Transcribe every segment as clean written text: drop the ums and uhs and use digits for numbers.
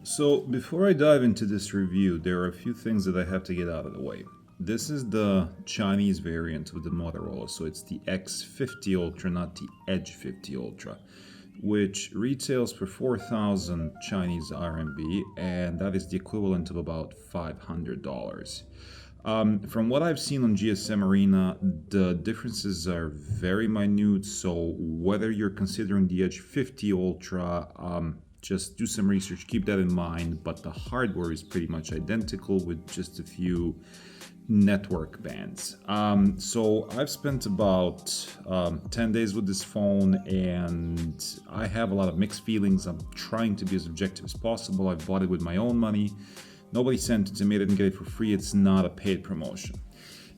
So, before I dive into this review, there are a few things that I have to get out of the way. This is the Chinese variant of the Motorola, so it's the X50 Ultra, not the Edge 50 Ultra, which retails for 4,000 Chinese RMB, and that is the equivalent of about $500. From what I've seen on GSM Arena, the differences are very minute. So whether you're considering the Edge 50 Ultra, just do some research, keep that in mind. But the hardware is pretty much identical with just a few network bands. So I've spent about 10 days with this phone and I have a lot of mixed feelings. I'm trying to be as objective as possible. I've bought it with my own money. Nobody sent it to me. I didn't get it for free. It's not a paid promotion.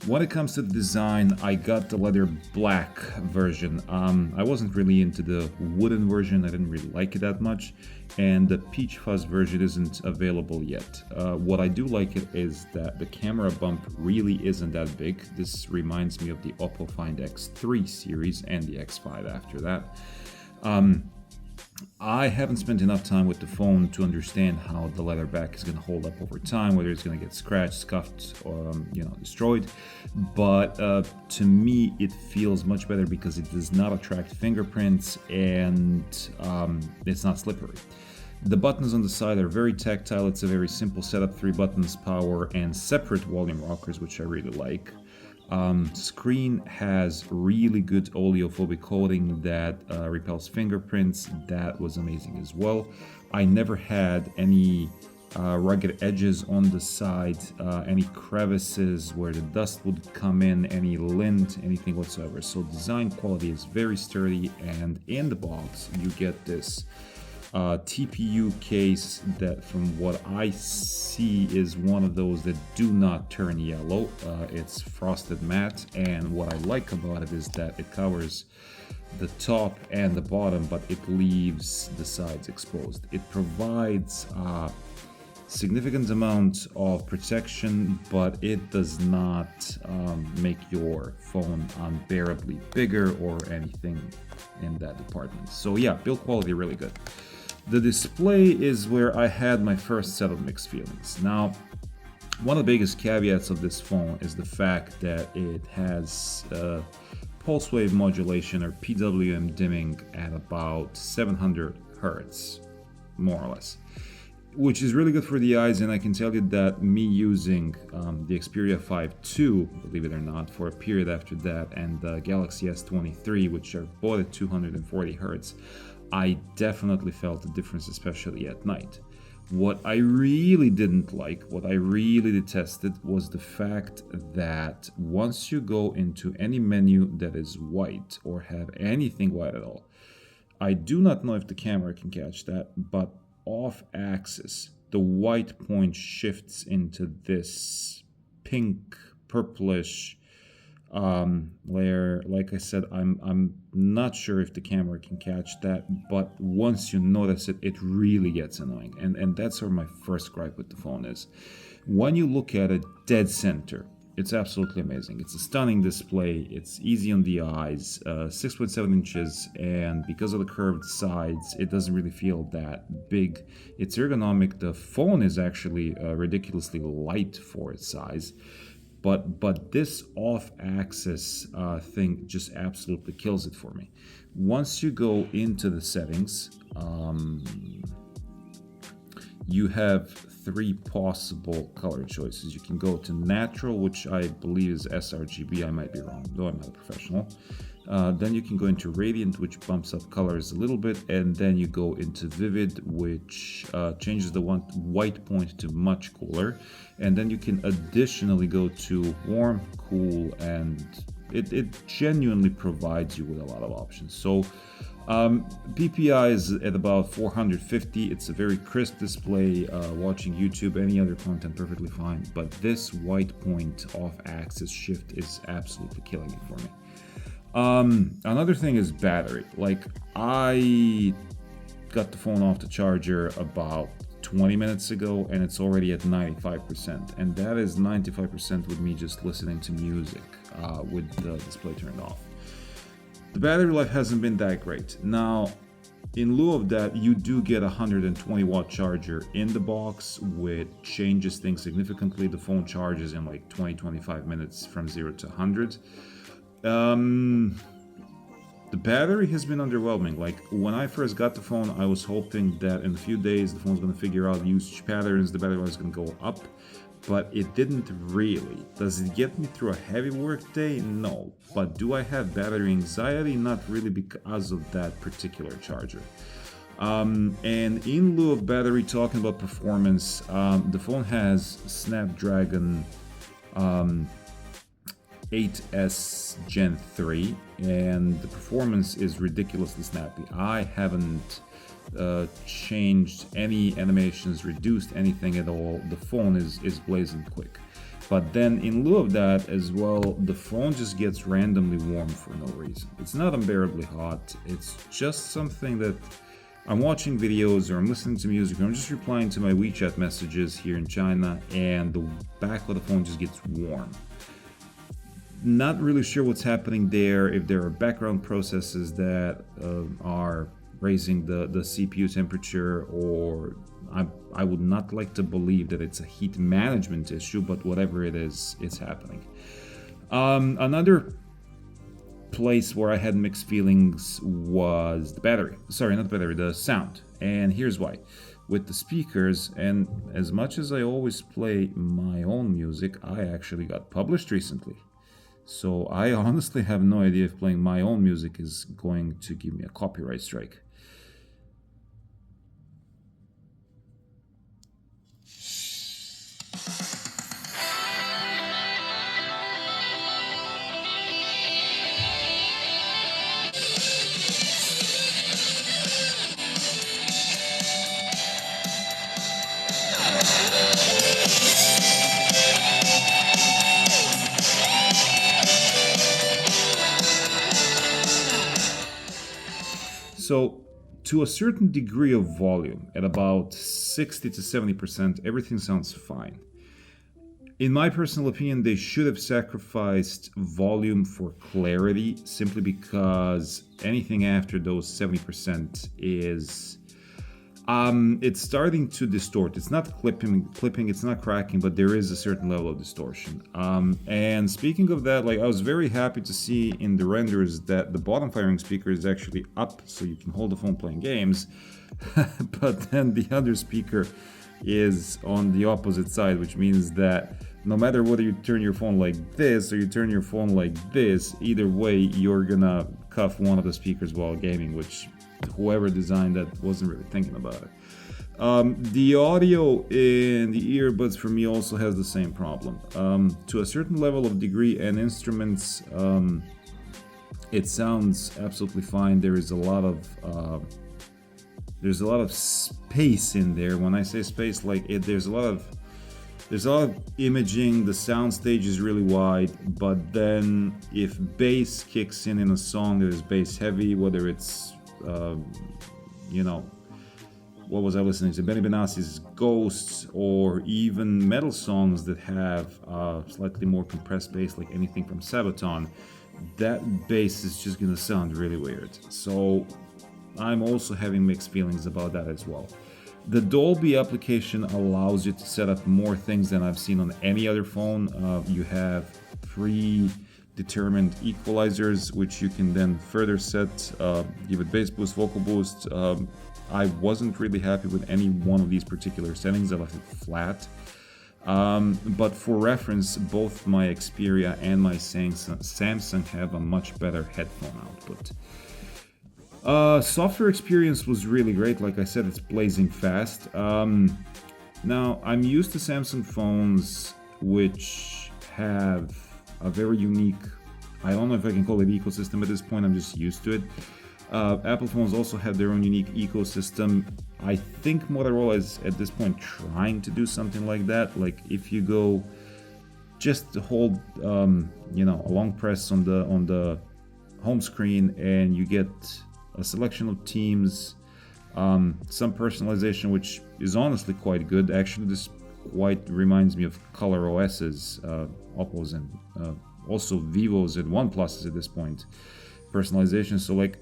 When it comes to the design, I got the leather black version. I wasn't really into the wooden version. I didn't really like it that much. And the peach fuzz version isn't available yet. What I do like it is that the camera bump really isn't that big. This reminds me of the Oppo Find X3 series and the X5 after that. I haven't spent enough time with the phone to understand how the leather back is going to hold up over time, whether it's going to get scratched, scuffed, or destroyed. But to me, it feels much better because it does not attract fingerprints and it's not slippery. The buttons on the side are very tactile. It's a very simple setup: 3 buttons, power, and separate volume rockers, which I really like. Screen has really good oleophobic coating that repels fingerprints. That was amazing as well. I never had any rugged edges on the side, any crevices where the dust would come in, any lint, anything whatsoever. So design quality is very sturdy, and in the box you get this TPU case that, from what I see, is one of those that do not turn yellow. It's frosted matte, and what I like about it is that it covers the top and the bottom, but it leaves the sides exposed. It provides significant amount of protection, but it does not make your phone unbearably bigger or anything in that department. So yeah, build quality really good. The display is where I had my first set of mixed feelings. Now, one of the biggest caveats of this phone is the fact that it has pulse wave modulation, or PWM dimming, at about 700 hertz, more or less, which is really good for the eyes. And I can tell you that me using the Xperia 5 II, believe it or not, for a period after that, and the Galaxy S23, which are both at 240 hertz, I definitely felt the difference, especially at night. What I really didn't like, what I really detested, was the fact that once you go into any menu that is white or have anything white at all, I do not know if the camera can catch that, but off axis, the white point shifts into this pink, purplish layer. Like I said, I'm not sure if the camera can catch that, but once you notice it, it really gets annoying. And that's where my first gripe with the phone is. When you look at it dead center, it's absolutely amazing. It's a stunning display. It's easy on the eyes, 6.7 inches, and because of the curved sides, it doesn't really feel that big. It's ergonomic. The phone is actually ridiculously light for its size. But this off-axis thing just absolutely kills it for me. Once you go into the settings, you have 3 possible color choices. You can go to natural, which I believe is sRGB. I might be wrong, though I'm not a professional. Then you can go into radiant, which bumps up colors a little bit, and then you go into vivid, which changes the white point to much cooler, and then you can additionally go to warm, cool, and it genuinely provides you with a lot of options. So PPI is at about 450. It's a very crisp display. Watching YouTube, any other content, perfectly fine, but this white point off axis shift is absolutely killing it for me. Another thing is battery. Like, I got the phone off the charger about 20 minutes ago and it's already at 95%, and that is 95% with me just listening to music with the display turned off. The battery life hasn't been that great. Now, In lieu of that, you do get a 120 watt charger in the box, which changes things significantly. The phone charges in like 20-25 minutes from 0 to 100. The battery has been underwhelming. Like, when I first got the phone, I was hoping that in a few days the phone's going to figure out usage patterns, the battery was going to go up, but it didn't really. Does it get me through a heavy work day? No. But do I have battery anxiety? Not really, because of that particular charger. And in lieu of battery, talking about performance, the phone has Snapdragon 8S Gen 3, and the performance is ridiculously snappy. I haven't changed any animations, reduced anything at all. The phone is blazing quick. But then in lieu of that as well, the phone just gets randomly warm for no reason. It's not unbearably hot, it's just something that I'm watching videos or I'm listening to music or I'm just replying to my WeChat messages here in China, and the back of the phone just gets warm. Not really sure what's happening there, if there are background processes that are raising the CPU temperature, or I would not like to believe that it's a heat management issue, but whatever it is, it's happening. Another place where I had mixed feelings was the battery. Sorry, not the battery, the sound. And here's why. With the speakers, and as much as I always play my own music, I actually got published recently. So I honestly have no idea if playing my own music is going to give me a copyright strike. So, to a certain degree of volume, at about 60 to 70%, everything sounds fine. In my personal opinion, they should have sacrificed volume for clarity, simply because anything after those 70% is... it's starting to distort. It's not clipping, it's not cracking, but there is a certain level of distortion. And speaking of that, like, I was very happy to see in the renders that the bottom firing speaker is actually up, so you can hold the phone playing games. But then the other speaker is on the opposite side, which means that no matter whether you turn your phone like this or you turn your phone like this, either way, you're gonna cuff one of the speakers while gaming, which whoever designed that wasn't really thinking about it. The audio in the earbuds for me also has the same problem. To a certain level of degree and instruments, it sounds absolutely fine. There is a lot of space in there. When I say space, like there's a lot of imaging. The sound stage is really wide, but then if bass kicks in a song that is bass heavy, whether it's what was I listening to? Benny Benassi's Ghosts, or even metal songs that have slightly more compressed bass, like anything from Sabaton, that bass is just gonna sound really weird. So I'm also having mixed feelings about that as well. The Dolby application allows you to set up more things than I've seen on any other phone. You have predetermined equalizers, which you can then further set, give it bass boost, vocal boost. I wasn't really happy with any one of these particular settings. I left it flat. But for reference, both my Xperia and my Samsung have a much better headphone output. Software experience was really great. Like I said, it's blazing fast. Now, I'm used to Samsung phones which have a very unique, I don't know if I can call it ecosystem at this point, I'm just used to it. Apple phones also have their own unique ecosystem. I think Motorola is at this point trying to do something like that. Like, if you go just hold a long press on the home screen and you get a selection of teams, some personalization, which is honestly quite good. Actually, this quite reminds me of Color OS's, Oppo's, and also Vivo's and OnePlus's at this point personalization. So like,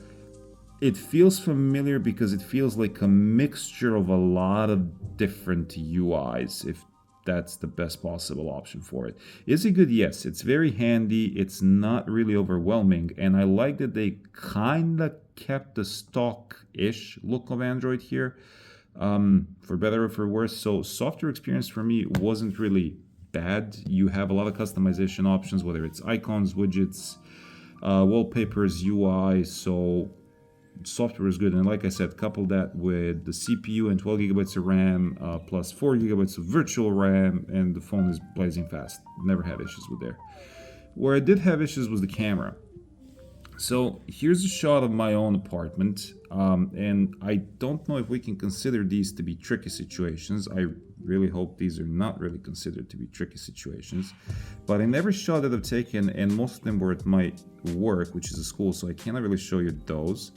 It feels familiar because it feels like a mixture of a lot of different UIs, if that's the best possible option for it. Is it good? Yes, it's very handy. It's not really overwhelming, and I like that they kind of kept the stock-ish look of Android here, for better or for worse. So software experience for me wasn't really bad. You have a lot of customization options, whether it's icons, widgets, wallpapers, UI. So software is good, and like I said, couple that with the CPU and 12 gigabytes of RAM, plus 4 gigabytes of virtual RAM, and the phone is blazing fast. Never had issues with there. Where I did have issues was the camera. So here's a shot of my own apartment, and I don't know if we can consider these to be tricky situations. I really hope these are not really considered to be tricky situations. But in every shot that I've taken, and most of them were at my work, which is a school, so I cannot really show you those.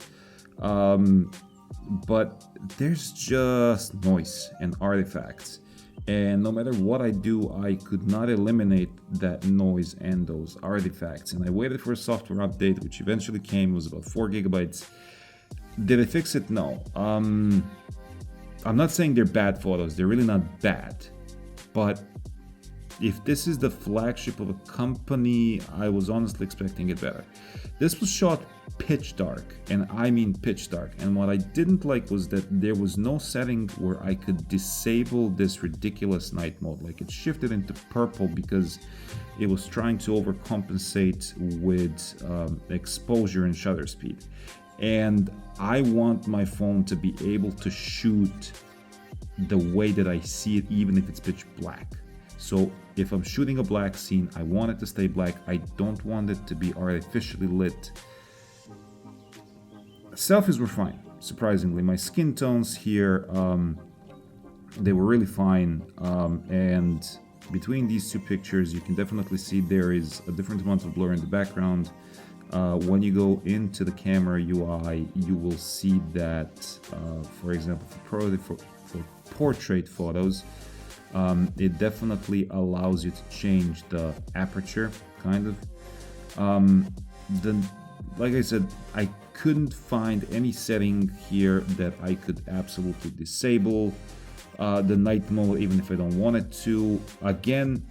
But there's just noise and artifacts, and no matter what I do, I could not eliminate that noise and those artifacts. And I waited for a software update, which eventually came. It was about 4 gigabytes. Did it fix it? No. I'm not saying they're bad photos. They're really not bad, but if this is the flagship of a company, I was honestly expecting it better. This was shot pitch dark, and I mean pitch dark. And what I didn't like was that there was no setting where I could disable this ridiculous night mode. Like, it shifted into purple because it was trying to overcompensate with exposure and shutter speed. And I want my phone to be able to shoot the way that I see it, even if it's pitch black. So if I'm shooting a black scene, I want it to stay black. I don't want it to be artificially lit. Selfies were fine, surprisingly. My skin tones here, they were really fine. And between these two pictures, you can definitely see there is a different amount of blur in the background. When you go into the camera UI, you will see that, for example, for portrait photos, it definitely allows you to change the aperture, kind of. Like I said, I couldn't find any setting here that I could absolutely disable the night mode, even if I don't want it to. Again,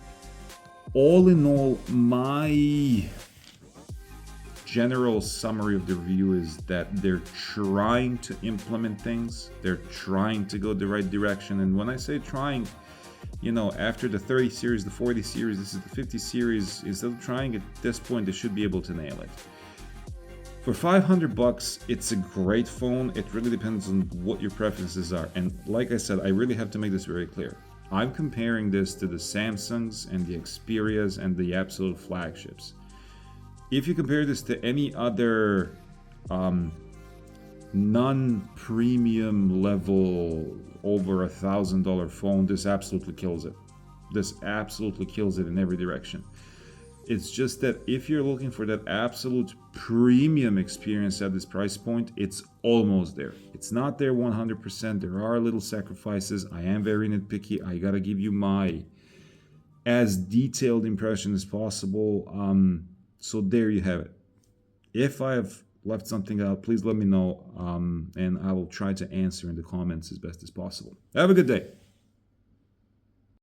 all in all, my general summary of the review is that they're trying to implement things. They're trying to go the right direction. And when I say trying, after the 30 series, the 40 series, this is the 50 series, instead of trying at this point, they should be able to nail it. For $500, it's a great phone. It really depends on what your preferences are. And like I said, I really have to make this very clear. I'm comparing this to the Samsungs and the Xperias and the absolute flagships. If you compare this to any other non-premium level over $1,000 phone, this absolutely kills it. This absolutely kills it in every direction. It's just that if you're looking for that absolute premium experience at this price point, it's almost there. It's not there 100%. There are little sacrifices. I am very nitpicky. I gotta give you my as detailed impression as possible. So there you have it. If I have left something out, please let me know, and I will try to answer in the comments as best as possible. Have a good day.